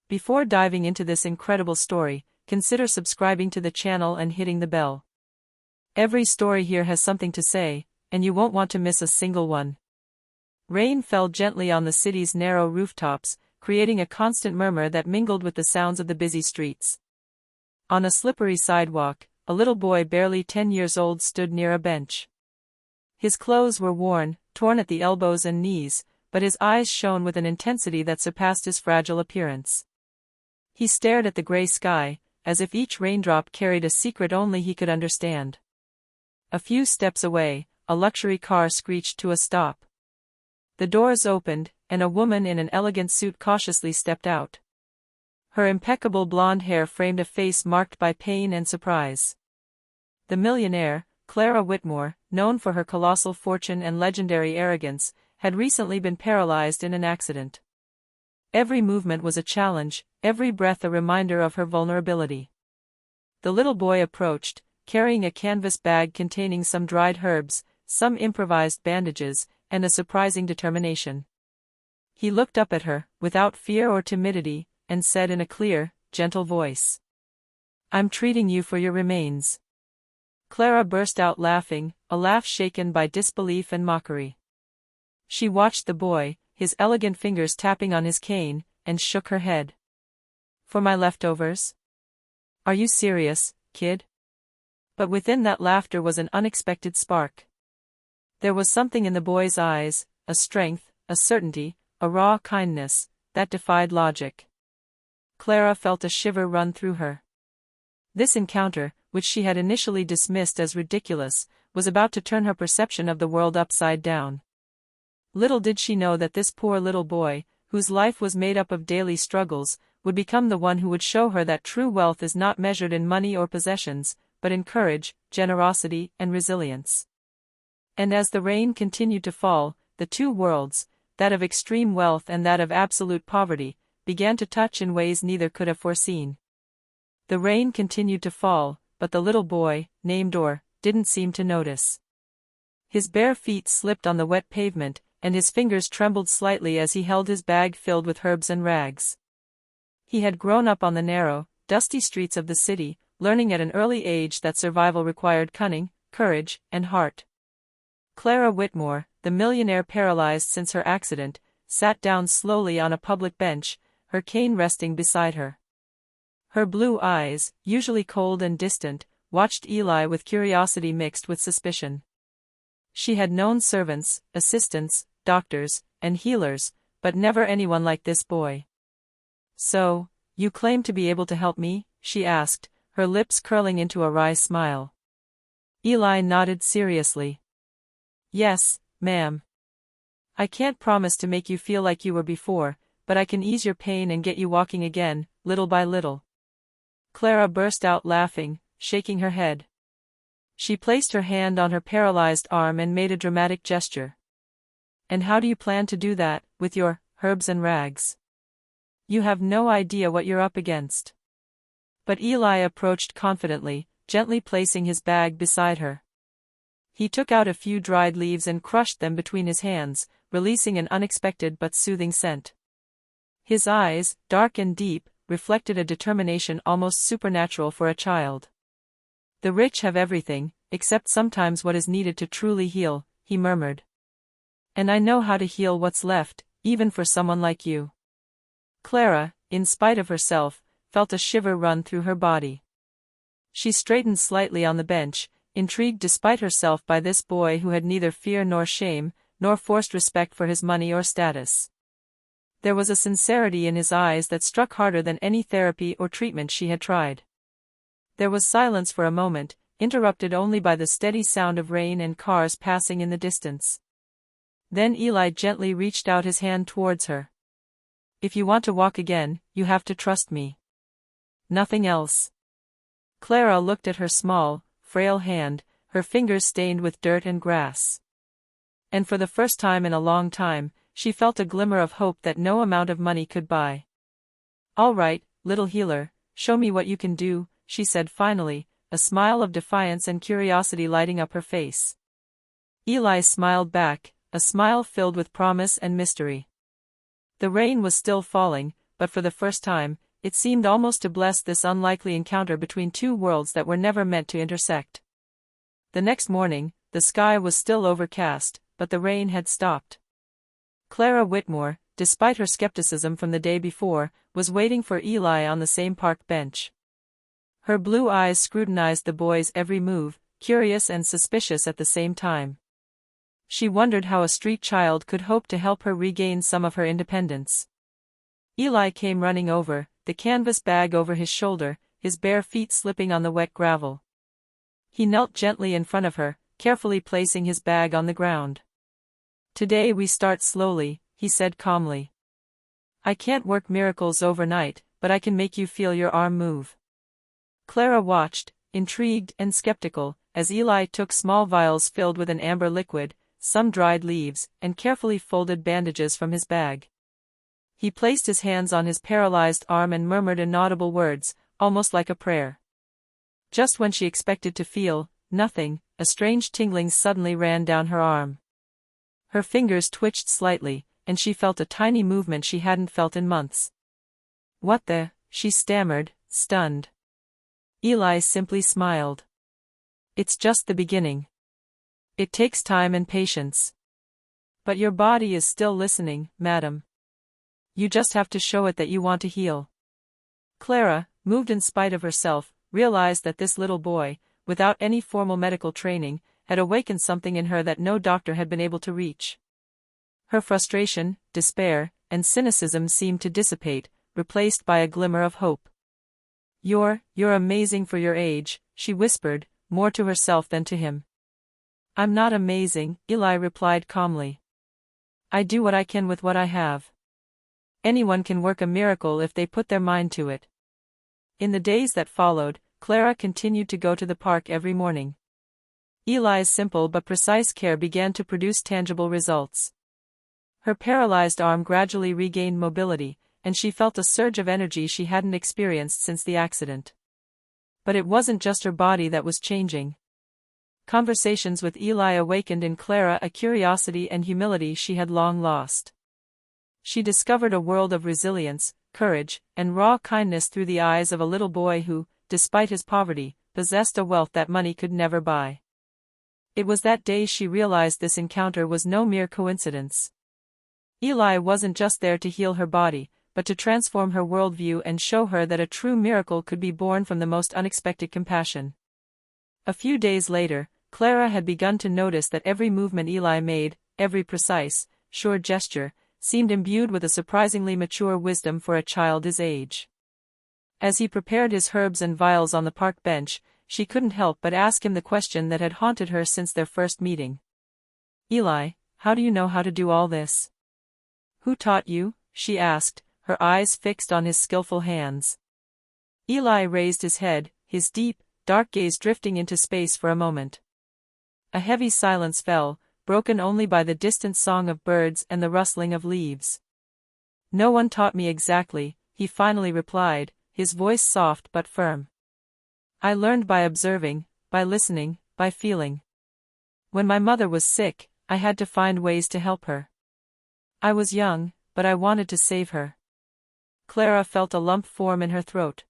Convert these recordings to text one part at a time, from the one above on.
Before diving into this incredible story, consider subscribing to the channel and hitting the bell. Every story here has something to say, and you won't want to miss a single one. Rain fell gently on the city's narrow rooftops, creating a constant murmur that mingled with the sounds of the busy streets. On a slippery sidewalk, a little boy barely 10 years old stood near a bench. His clothes were worn, torn at the elbows and knees, but his eyes shone with an intensity that surpassed his fragile appearance. He stared at the gray sky, as if each raindrop carried a secret only he could understand. A few steps away, a luxury car screeched to a stop. The doors opened, and a woman in an elegant suit cautiously stepped out. Her impeccable blonde hair framed a face marked by pain and surprise. The millionaire, Clara Whitmore, known for her colossal fortune and legendary arrogance, had recently been paralyzed in an accident. Every movement was a challenge, every breath a reminder of her vulnerability. The little boy approached, carrying a canvas bag containing some dried herbs, some improvised bandages, and a surprising determination. He looked up at her, without fear or timidity, and said in a clear, gentle voice, "I'm treating you for your remains." Clara burst out laughing, a laugh shaken by disbelief and mockery. She watched the boy, his elegant fingers tapping on his cane, and shook her head. "For my leftovers? Are you serious, kid?" But within that laughter was an unexpected spark. There was something in the boy's eyes, a strength, a certainty, a raw kindness, that defied logic. Clara felt a shiver run through her. This encounter, which she had initially dismissed as ridiculous, was about to turn her perception of the world upside down. Little did she know that this poor little boy, whose life was made up of daily struggles, would become the one who would show her that true wealth is not measured in money or possessions, but in courage, generosity, and resilience. And as the rain continued to fall, the two worlds, that of extreme wealth and that of absolute poverty, began to touch in ways neither could have foreseen. The rain continued to fall, but the little boy, named Or, didn't seem to notice. His bare feet slipped on the wet pavement, and his fingers trembled slightly as he held his bag filled with herbs and rags. He had grown up on the narrow, dusty streets of the city, learning at an early age that survival required cunning, courage, and heart. Clara Whitmore, the millionaire paralyzed since her accident, sat down slowly on a public bench, her cane resting beside her. Her blue eyes, usually cold and distant, watched Eli with curiosity mixed with suspicion. She had known servants, assistants, doctors, and healers, but never anyone like this boy. "So, you claim to be able to help me?" she asked, her lips curling into a wry smile. Eli nodded seriously. "Yes, ma'am. I can't promise to make you feel like you were before, but I can ease your pain and get you walking again, little by little." Clara burst out laughing, shaking her head. She placed her hand on her paralyzed arm and made a dramatic gesture. "And how do you plan to do that, with your herbs and rags? You have no idea what you're up against." But Eli approached confidently, gently placing his bag beside her. He took out a few dried leaves and crushed them between his hands, releasing an unexpected but soothing scent. His eyes, dark and deep, reflected a determination almost supernatural for a child. "The rich have everything, except sometimes what is needed to truly heal," he murmured. "And I know how to heal what's left, even for someone like you." Clara, in spite of herself, felt a shiver run through her body. She straightened slightly on the bench, intrigued despite herself by this boy who had neither fear nor shame, nor forced respect for his money or status. There was a sincerity in his eyes that struck harder than any therapy or treatment she had tried. There was silence for a moment, interrupted only by the steady sound of rain and cars passing in the distance. Then Eli gently reached out his hand towards her. "If you want to walk again, you have to trust me. Nothing else." Clara looked at her small, frail hand, her fingers stained with dirt and grass. And for the first time in a long time, she felt a glimmer of hope that no amount of money could buy. "All right, little healer, show me what you can do," she said finally, a smile of defiance and curiosity lighting up her face. Eli smiled back, a smile filled with promise and mystery. The rain was still falling, but for the first time, it seemed almost to bless this unlikely encounter between two worlds that were never meant to intersect. The next morning, the sky was still overcast, but the rain had stopped. Clara Whitmore, despite her skepticism from the day before, was waiting for Eli on the same park bench. Her blue eyes scrutinized the boy's every move, curious and suspicious at the same time. She wondered how a street child could hope to help her regain some of her independence. Eli came running over, the canvas bag over his shoulder, his bare feet slipping on the wet gravel. He knelt gently in front of her, carefully placing his bag on the ground. "Today we start slowly," he said calmly. "I can't work miracles overnight, but I can make you feel your arm move." Clara watched, intrigued and skeptical, as Eli took small vials filled with an amber liquid, some dried leaves, and carefully folded bandages from his bag. He placed his hands on his paralyzed arm and murmured inaudible words, almost like a prayer. Just when she expected to feel nothing, a strange tingling suddenly ran down her arm. Her fingers twitched slightly, and she felt a tiny movement she hadn't felt in months. "What the?" she stammered, stunned. Eli simply smiled. "It's just the beginning. It takes time and patience. But your body is still listening, madam. You just have to show it that you want to heal." Clara, moved in spite of herself, realized that this little boy, without any formal medical training, had awakened something in her that no doctor had been able to reach. Her frustration, despair, and cynicism seemed to dissipate, replaced by a glimmer of hope. You're amazing for your age," she whispered, more to herself than to him. "I'm not amazing," Eli replied calmly. "I do what I can with what I have. Anyone can work a miracle if they put their mind to it." In the days that followed, Clara continued to go to the park every morning. Eli's simple but precise care began to produce tangible results. Her paralyzed arm gradually regained mobility, and she felt a surge of energy she hadn't experienced since the accident. But it wasn't just her body that was changing. Conversations with Eli awakened in Clara a curiosity and humility she had long lost. She discovered a world of resilience, courage, and raw kindness through the eyes of a little boy who, despite his poverty, possessed a wealth that money could never buy. It was that day she realized this encounter was no mere coincidence. Eli wasn't just there to heal her body, but to transform her worldview and show her that a true miracle could be born from the most unexpected compassion. A few days later, Clara had begun to notice that every movement Eli made, every precise, sure gesture, seemed imbued with a surprisingly mature wisdom for a child his age. As he prepared his herbs and vials on the park bench, she couldn't help but ask him the question that had haunted her since their first meeting. "Eli, how do you know how to do all this? Who taught you?" she asked, her eyes fixed on his skillful hands. Eli raised his head, his deep, dark gaze drifting into space for a moment. A heavy silence fell, broken only by the distant song of birds and the rustling of leaves. "No one taught me exactly," he finally replied, his voice soft but firm. "I learned by observing, by listening, by feeling. When my mother was sick, I had to find ways to help her. I was young, but I wanted to save her." Clara felt a lump form in her throat.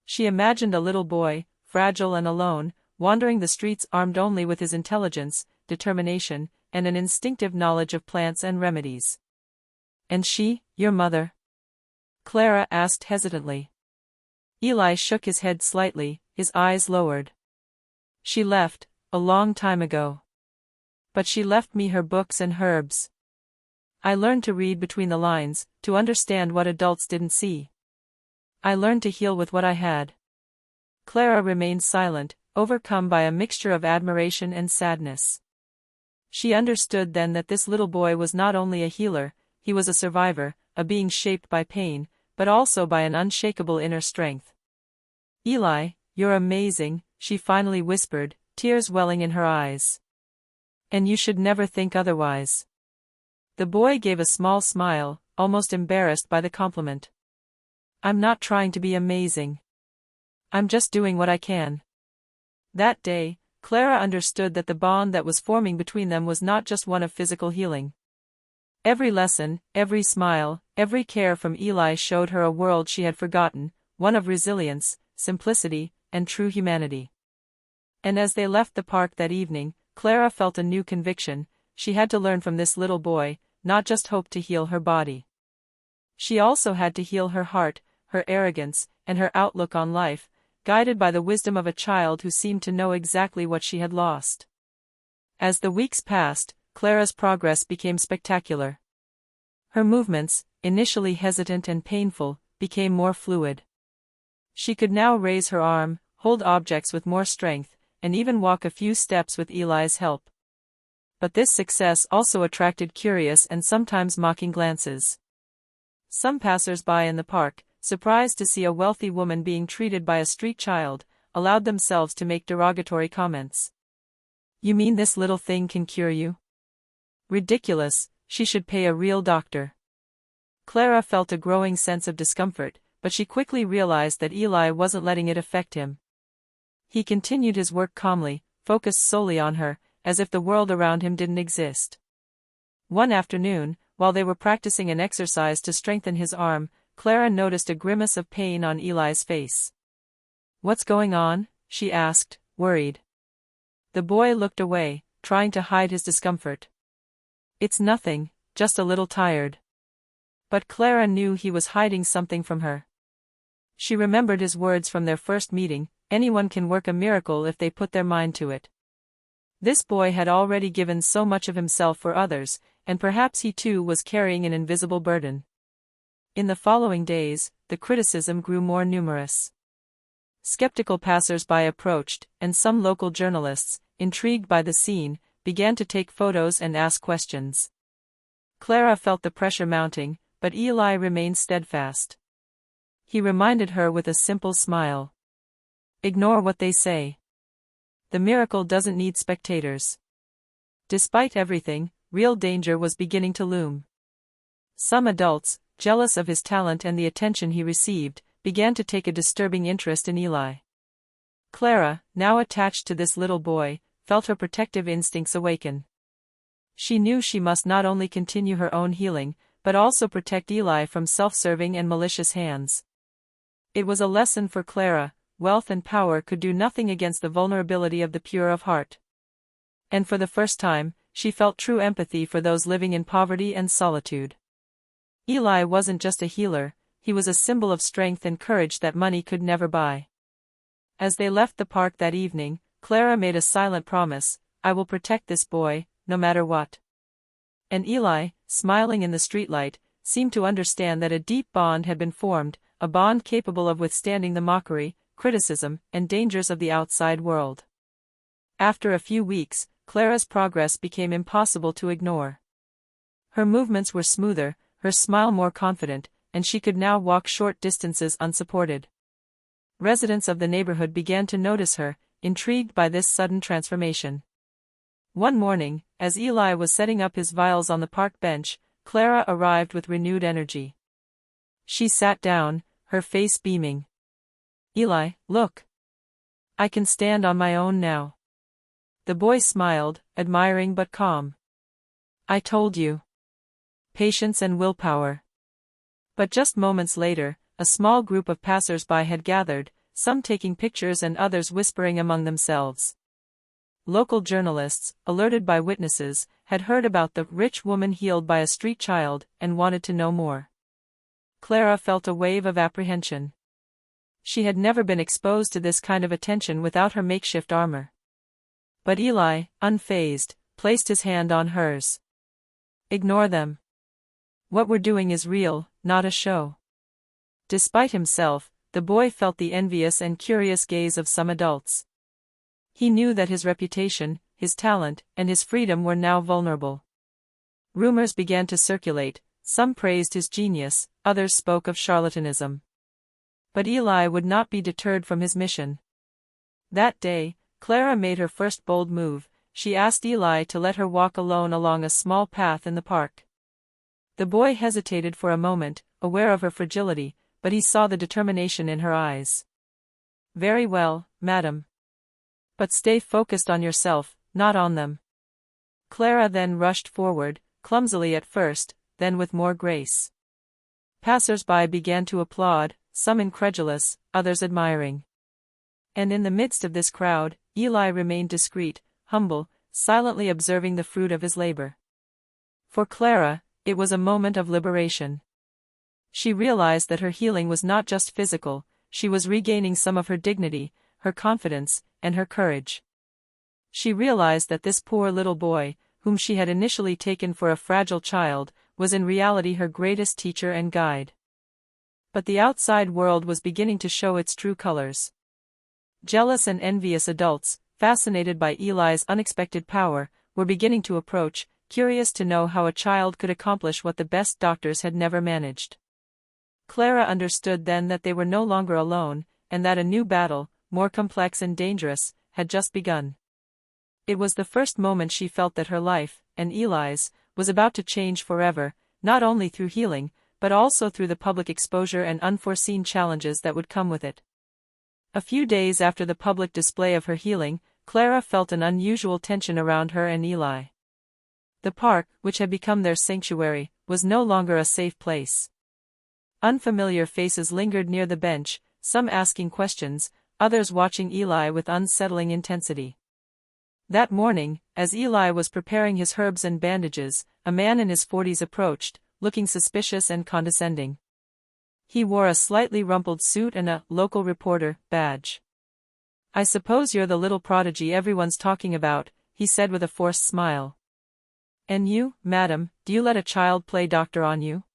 She imagined a little boy, fragile and alone, wandering the streets armed only with his intelligence, determination, and an instinctive knowledge of plants and remedies. "And she, your mother?" Clara asked hesitantly. Eli shook his head slightly, his eyes lowered. "She left, a long time ago. But she left me her books and herbs. I learned to read between the lines, to understand what adults didn't see. I learned to heal with what I had." Clara remained silent, overcome by a mixture of admiration and sadness. She understood then that this little boy was not only a healer, he was a survivor, a being shaped by pain, but also by an unshakable inner strength. "Eli, you're amazing," she finally whispered, tears welling in her eyes. "And you should never think otherwise." The boy gave a small smile, almost embarrassed by the compliment. "I'm not trying to be amazing. I'm just doing what I can." That day, Clara understood that the bond that was forming between them was not just one of physical healing. Every lesson, every smile, every care from Eli showed her a world she had forgotten, one of resilience, simplicity, and true humanity. And as they left the park that evening, Clara felt a new conviction: she had to learn from this little boy, not just hope to heal her body. She also had to heal her heart, her arrogance, and her outlook on life, guided by the wisdom of a child who seemed to know exactly what she had lost. As the weeks passed, Clara's progress became spectacular. Her movements, initially hesitant and painful, became more fluid. She could now raise her arm, hold objects with more strength, and even walk a few steps with Eli's help. But this success also attracted curious and sometimes mocking glances. Some passers-by in the park, surprised to see a wealthy woman being treated by a street child, allowed themselves to make derogatory comments. "You mean this little thing can cure you? Ridiculous, she should pay a real doctor." Clara felt a growing sense of discomfort, but she quickly realized that Eli wasn't letting it affect him. He continued his work calmly, focused solely on her, as if the world around him didn't exist. One afternoon, while they were practicing an exercise to strengthen his arm, Clara noticed a grimace of pain on Eli's face. "What's going on?" she asked, worried. The boy looked away, trying to hide his discomfort. "It's nothing, just a little tired." But Clara knew he was hiding something from her. She remembered his words from their first meeting: anyone can work a miracle if they put their mind to it. This boy had already given so much of himself for others, and perhaps he too was carrying an invisible burden. In the following days, the criticism grew more numerous. Skeptical passers-by approached, and some local journalists, intrigued by the scene, began to take photos and ask questions. Clara felt the pressure mounting, but Eli remained steadfast. He reminded her with a simple smile: "Ignore what they say. The miracle doesn't need spectators." Despite everything, real danger was beginning to loom. Some adults, jealous of his talent and the attention he received, began to take a disturbing interest in Eli. Clara, now attached to this little boy, felt her protective instincts awaken. She knew she must not only continue her own healing, but also protect Eli from self-serving and malicious hands. It was a lesson for Clara: wealth and power could do nothing against the vulnerability of the pure of heart. And for the first time, she felt true empathy for those living in poverty and solitude. Eli wasn't just a healer, he was a symbol of strength and courage that money could never buy. As they left the park that evening, Clara made a silent promise: "I will protect this boy, no matter what." And Eli, smiling in the streetlight, seemed to understand that a deep bond had been formed, a bond capable of withstanding the mockery, criticism, and dangers of the outside world. After a few weeks, Clara's progress became impossible to ignore. Her movements were smoother, her smile more confident, and she could now walk short distances unsupported. Residents of the neighborhood began to notice her, intrigued by this sudden transformation. One morning, as Eli was setting up his vials on the park bench, Clara arrived with renewed energy. She sat down, her face beaming. "Eli, look. I can stand on my own now." The boy smiled, admiring but calm. "I told you. Patience and willpower." But just moments later, a small group of passers-by had gathered, some taking pictures and others whispering among themselves. Local journalists, alerted by witnesses, had heard about the rich woman healed by a street child, and wanted to know more. Clara felt a wave of apprehension. She had never been exposed to this kind of attention without her makeshift armor. But Eli, unfazed, placed his hand on hers. "Ignore them. What we're doing is real, not a show." Despite himself, the boy felt the envious and curious gaze of some adults. He knew that his reputation, his talent, and his freedom were now vulnerable. Rumors began to circulate: some praised his genius, others spoke of charlatanism. But Eli would not be deterred from his mission. That day, Clara made her first bold move: she asked Eli to let her walk alone along a small path in the park. The boy hesitated for a moment, aware of her fragility, but he saw the determination in her eyes. "Very well, madam. But stay focused on yourself, not on them." Clara then rushed forward, clumsily at first, then with more grace. Passers-by began to applaud, some incredulous, others admiring. And in the midst of this crowd, Eli remained discreet, humble, silently observing the fruit of his labor. For Clara, it was a moment of liberation. She realized that her healing was not just physical, she was regaining some of her dignity, her confidence, and her courage. She realized that this poor little boy, whom she had initially taken for a fragile child, was in reality her greatest teacher and guide. But the outside world was beginning to show its true colors. Jealous and envious adults, fascinated by Eli's unexpected power, were beginning to approach, curious to know how a child could accomplish what the best doctors had never managed. Clara understood then that they were no longer alone, and that a new battle, more complex and dangerous, had just begun. It was the first moment she felt that her life, and Eli's, was about to change forever, not only through healing, but also through the public exposure and unforeseen challenges that would come with it. A few days after the public display of her healing, Clara felt an unusual tension around her and Eli. The park, which had become their sanctuary, was no longer a safe place. Unfamiliar faces lingered near the bench, some asking questions, others watching Eli with unsettling intensity. That morning, as Eli was preparing his herbs and bandages, a man in his 40s approached, looking suspicious and condescending. He wore a slightly rumpled suit and a local reporter badge. "I suppose you're the little prodigy everyone's talking about," he said with a forced smile. "And you, madam, do you let a child play doctor on you?"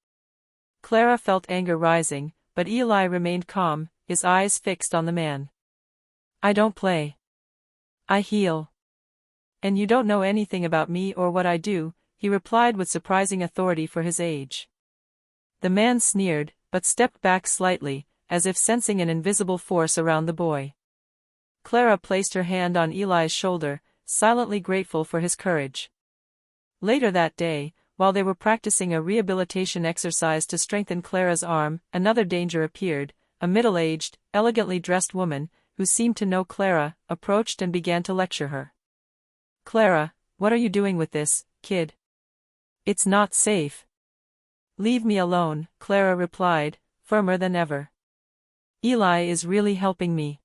Clara felt anger rising, but Eli remained calm, his eyes fixed on the man. "I don't play. I heal. And you don't know anything about me or what I do," he replied with surprising authority for his age. The man sneered, but stepped back slightly, as if sensing an invisible force around the boy. Clara placed her hand on Eli's shoulder, silently grateful for his courage. Later that day, while they were practicing a rehabilitation exercise to strengthen Clara's arm, another danger appeared. A middle-aged, elegantly dressed woman, who seemed to know Clara, approached and began to lecture her. "Clara, what are you doing with this kid? It's not safe." "Leave me alone," Clara replied, firmer than ever. "Eli is really helping me."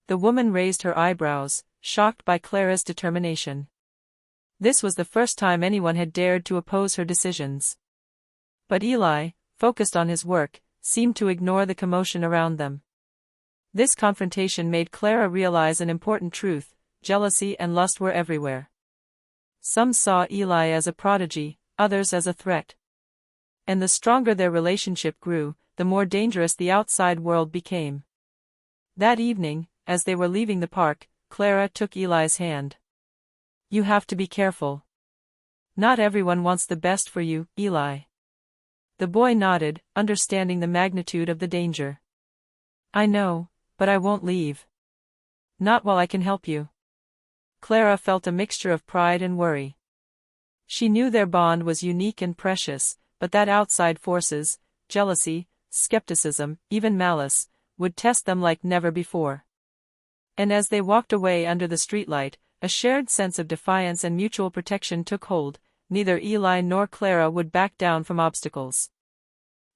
The woman raised her eyebrows, shocked by Clara's determination. This was the first time anyone had dared to oppose her decisions. But Eli, focused on his work, seemed to ignore the commotion around them. This confrontation made Clara realize an important truth: jealousy and lust were everywhere. Some saw Eli as a prodigy, others as a threat. And the stronger their relationship grew, the more dangerous the outside world became. That evening, as they were leaving the park, Clara took Eli's hand. "You have to be careful. Not everyone wants the best for you, Eli." The boy nodded, understanding the magnitude of the danger. "I know, but I won't leave. Not while I can help you." Clara felt a mixture of pride and worry. She knew their bond was unique and precious, but that outside forces, jealousy, skepticism, even malice, would test them like never before. And as they walked away under the streetlight, a shared sense of defiance and mutual protection took hold. Neither Eli nor Clara would back down from obstacles.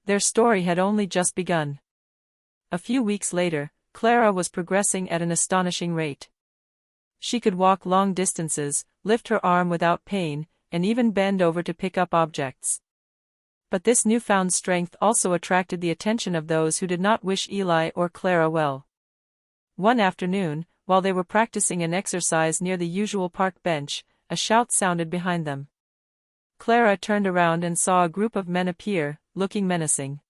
Their story had only just begun. A few weeks later, Clara was progressing at an astonishing rate. She could walk long distances, lift her arm without pain, and even bend over to pick up objects. But this newfound strength also attracted the attention of those who did not wish Eli or Clara well. One afternoon, while they were practicing an exercise near the usual park bench, a shout sounded behind them. Clara turned around and saw a group of men appear, looking menacing.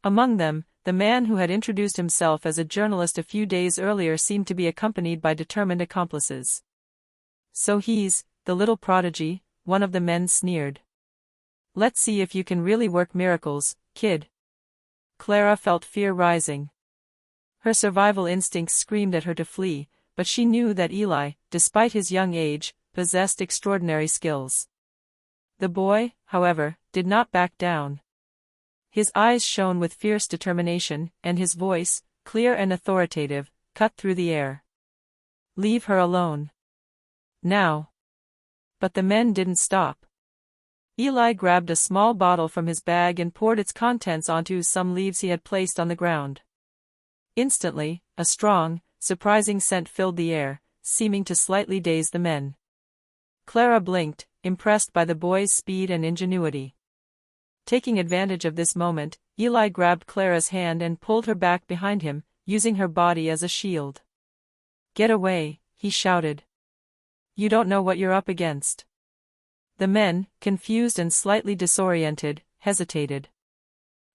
Among them, the man who had introduced himself as a journalist a few days earlier seemed to be accompanied by determined accomplices. "So he's the little prodigy," one of the men sneered. "Let's see if you can really work miracles, kid." Clara felt fear rising. Her survival instincts screamed at her to flee, but she knew that Eli, despite his young age, possessed extraordinary skills. The boy, however, did not back down. His eyes shone with fierce determination, and his voice, clear and authoritative, cut through the air. "Leave her alone. Now." But the men didn't stop. Eli grabbed a small bottle from his bag and poured its contents onto some leaves he had placed on the ground. Instantly, a strong, surprising scent filled the air, seeming to slightly daze the men. Clara blinked, impressed by the boy's speed and ingenuity. Taking advantage of this moment, Eli grabbed Clara's hand and pulled her back behind him, using her body as a shield. "Get away," he shouted. "You don't know what you're up against." The men, confused and slightly disoriented, hesitated.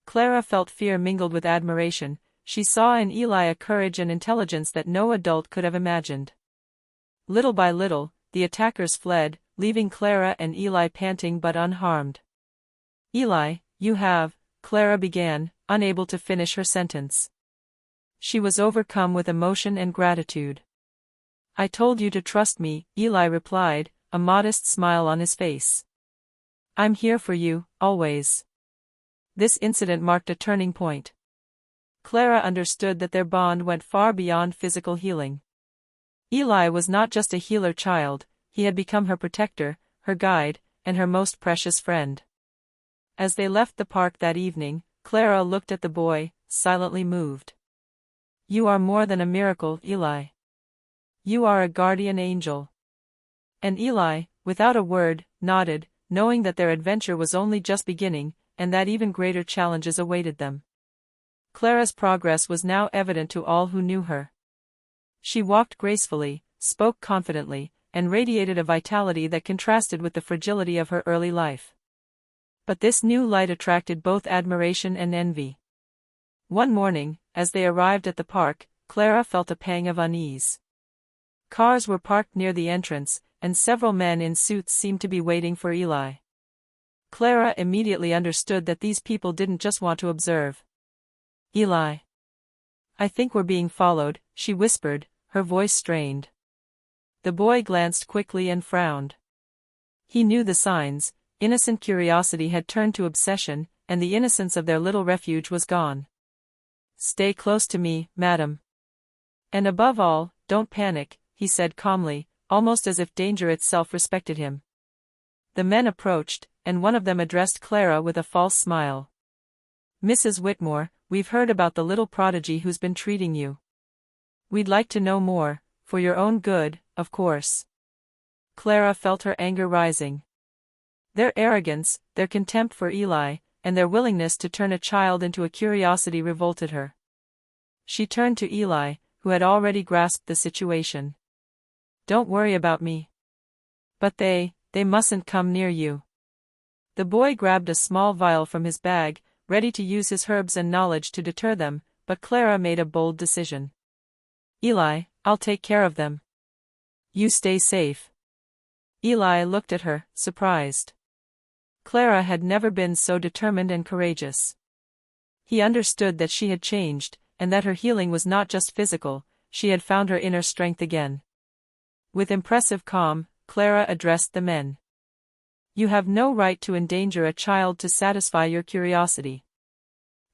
Clara felt fear mingled with admiration. She saw in Eli a courage and intelligence that no adult could have imagined. Little by little, the attackers fled, leaving Clara and Eli panting but unharmed. "Eli, you have," Clara began, unable to finish her sentence. She was overcome with emotion and gratitude. "I told you to trust me," Eli replied, a modest smile on his face. "I'm here for you, always." This incident marked a turning point. Clara understood that their bond went far beyond physical healing. Eli was not just a healer child, he had become her protector, her guide, and her most precious friend. As they left the park that evening, Clara looked at the boy, silently moved. "You are more than a miracle, Eli. You are a guardian angel." And Eli, without a word, nodded, knowing that their adventure was only just beginning, and that even greater challenges awaited them. Clara's progress was now evident to all who knew her. She walked gracefully, spoke confidently, and radiated a vitality that contrasted with the fragility of her early life. But this new light attracted both admiration and envy. One morning, as they arrived at the park, Clara felt a pang of unease. Cars were parked near the entrance, and several men in suits seemed to be waiting for Eli. Clara immediately understood that these people didn't just want to observe. "Eli. I think we're being followed," she whispered, her voice strained. The boy glanced quickly and frowned. He knew the signs. Innocent curiosity had turned to obsession, and the innocence of their little refuge was gone. "Stay close to me, madam. And above all, don't panic," he said calmly, almost as if danger itself respected him. The men approached, and one of them addressed Clara with a false smile. "Mrs. Whitmore, we've heard about the little prodigy who's been treating you. We'd like to know more, for your own good, of course." Clara felt her anger rising. Their arrogance, their contempt for Eli, and their willingness to turn a child into a curiosity revolted her. She turned to Eli, who had already grasped the situation. "Don't worry about me. But they mustn't come near you." The boy grabbed a small vial from his bag, ready to use his herbs and knowledge to deter them, but Clara made a bold decision. "Eli, I'll take care of them. You stay safe." Eli looked at her, surprised. Clara had never been so determined and courageous. He understood that she had changed, and that her healing was not just physical, she had found her inner strength again. With impressive calm, Clara addressed the men. "You have no right to endanger a child to satisfy your curiosity.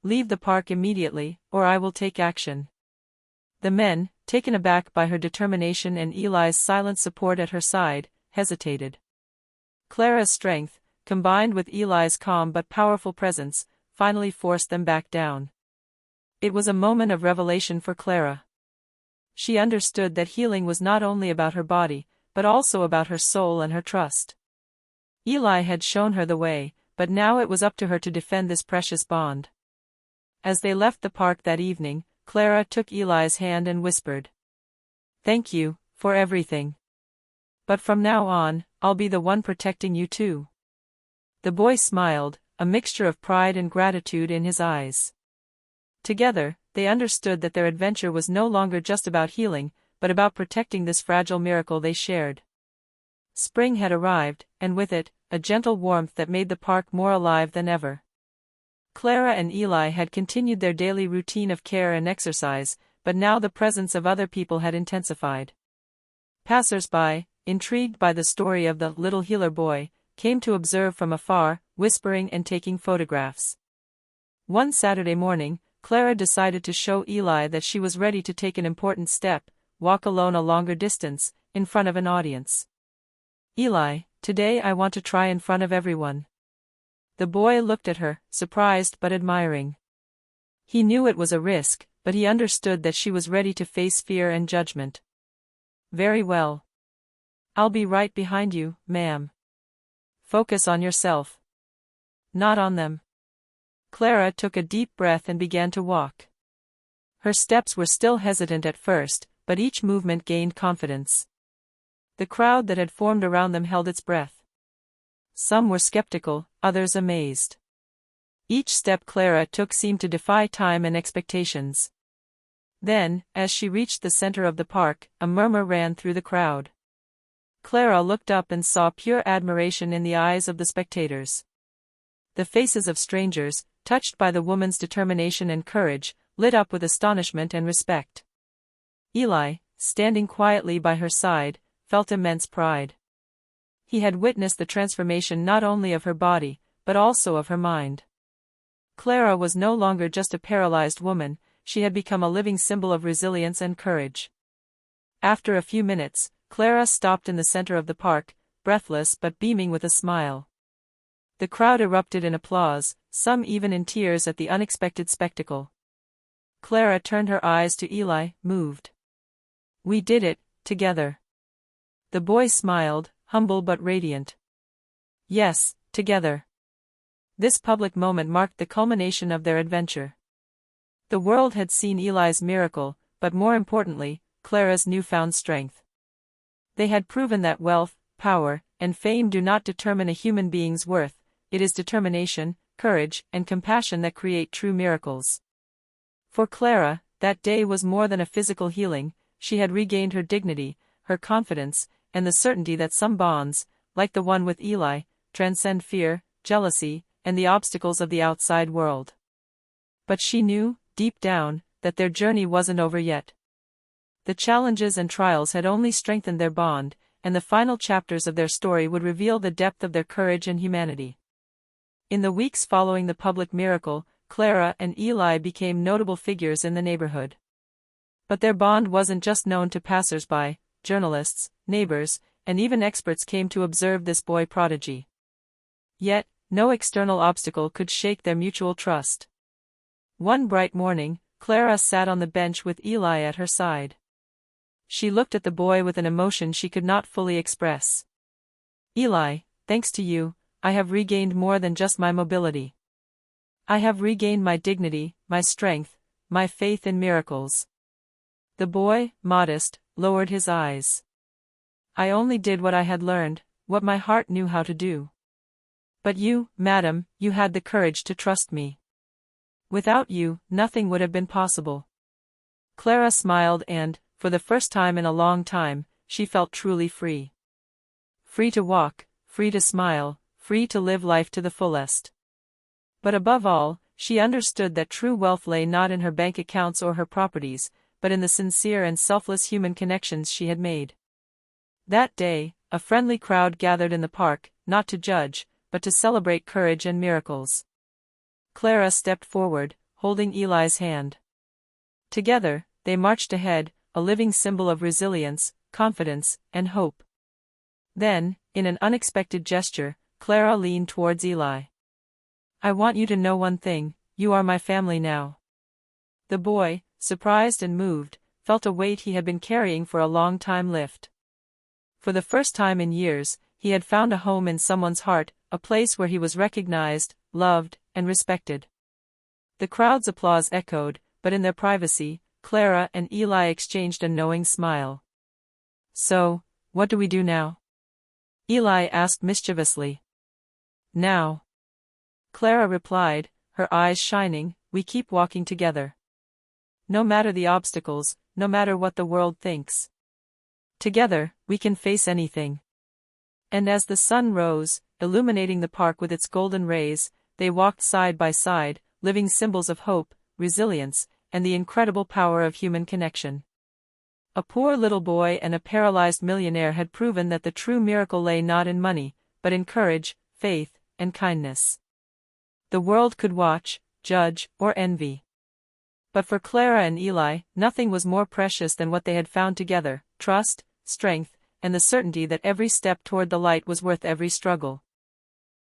Leave the park immediately, or I will take action." The men, taken aback by her determination and Eli's silent support at her side, hesitated. Clara's strength, combined with Eli's calm but powerful presence, finally forced them back down. It was a moment of revelation for Clara. She understood that healing was not only about her body, but also about her soul and her trust. Eli had shown her the way, but now it was up to her to defend this precious bond. As they left the park that evening, Clara took Eli's hand and whispered, "Thank you, for everything. But from now on, I'll be the one protecting you too." The boy smiled, a mixture of pride and gratitude in his eyes. Together, they understood that their adventure was no longer just about healing, but about protecting this fragile miracle they shared. Spring had arrived, and with it, a gentle warmth that made the park more alive than ever. Clara and Eli had continued their daily routine of care and exercise, but now the presence of other people had intensified. Passers-by, intrigued by the story of the little healer boy, came to observe from afar, whispering and taking photographs. One Saturday morning, Clara decided to show Eli that she was ready to take an important step, walk alone a longer distance, in front of an audience. "Eli, today I want to try in front of everyone." The boy looked at her, surprised but admiring. He knew it was a risk, but he understood that she was ready to face fear and judgment. Very well. I'll be right behind you, ma'am. Focus on yourself. Not on them. Clara took a deep breath and began to walk. Her steps were still hesitant at first, but each movement gained confidence. The crowd that had formed around them held its breath. Some were skeptical, others amazed. Each step Clara took seemed to defy time and expectations. Then, as she reached the center of the park, a murmur ran through the crowd. Clara looked up and saw pure admiration in the eyes of the spectators. The faces of strangers, touched by the woman's determination and courage, lit up with astonishment and respect. Eli, standing quietly by her side, felt immense pride. He had witnessed the transformation not only of her body, but also of her mind. Clara was no longer just a paralyzed woman, she had become a living symbol of resilience and courage. After a few minutes, Clara stopped in the center of the park, breathless but beaming with a smile. The crowd erupted in applause, some even in tears at the unexpected spectacle. Clara turned her eyes to Eli, moved. We did it, together. The boy smiled, humble but radiant. Yes, together. This public moment marked the culmination of their adventure. The world had seen Eli's miracle, but more importantly, Clara's newfound strength. They had proven that wealth, power, and fame do not determine a human being's worth. It is determination, courage, and compassion that create true miracles. For Clara, that day was more than a physical healing. She had regained her dignity, her confidence, and the certainty that some bonds, like the one with Eli, transcend fear, jealousy, and the obstacles of the outside world. But she knew, deep down, that their journey wasn't over yet. The challenges and trials had only strengthened their bond, and the final chapters of their story would reveal the depth of their courage and humanity. In the weeks following the public miracle, Clara and Eli became notable figures in the neighborhood. But their bond wasn't just known to passers-by. Journalists, neighbors, and even experts came to observe this boy prodigy. Yet, no external obstacle could shake their mutual trust. One bright morning, Clara sat on the bench with Eli at her side. She looked at the boy with an emotion she could not fully express. Eli, thanks to you, I have regained more than just my mobility. I have regained my dignity, my strength, my faith in miracles. The boy, modest, lowered his eyes. I only did what I had learned, what my heart knew how to do. But you, madam, you had the courage to trust me. Without you, nothing would have been possible. Clara smiled and, for the first time in a long time, she felt truly free. Free to walk, free to smile, free to live life to the fullest. But above all, she understood that true wealth lay not in her bank accounts or her properties, but in the sincere and selfless human connections she had made. That day, a friendly crowd gathered in the park, not to judge, but to celebrate courage and miracles. Clara stepped forward, holding Eli's hand. Together, they marched ahead, a living symbol of resilience, confidence, and hope. Then, in an unexpected gesture, Clara leaned towards Eli. I want you to know one thing, you are my family now. The boy, surprised and moved, felt a weight he had been carrying for a long time lift. For the first time in years, he had found a home in someone's heart, a place where he was recognized, loved, and respected. The crowd's applause echoed, but in their privacy, Clara and Eli exchanged a knowing smile. So, what do we do now? Eli asked mischievously. Now. Clara replied, her eyes shining, we keep walking together. No matter the obstacles, no matter what the world thinks. Together, we can face anything. And as the sun rose, illuminating the park with its golden rays, they walked side by side, living symbols of hope, resilience, and the incredible power of human connection. A poor little boy and a paralyzed millionaire had proven that the true miracle lay not in money, but in courage, faith, and kindness. The world could watch, judge, or envy. But for Clara and Eli, nothing was more precious than what they had found together: trust, strength, and the certainty that every step toward the light was worth every struggle.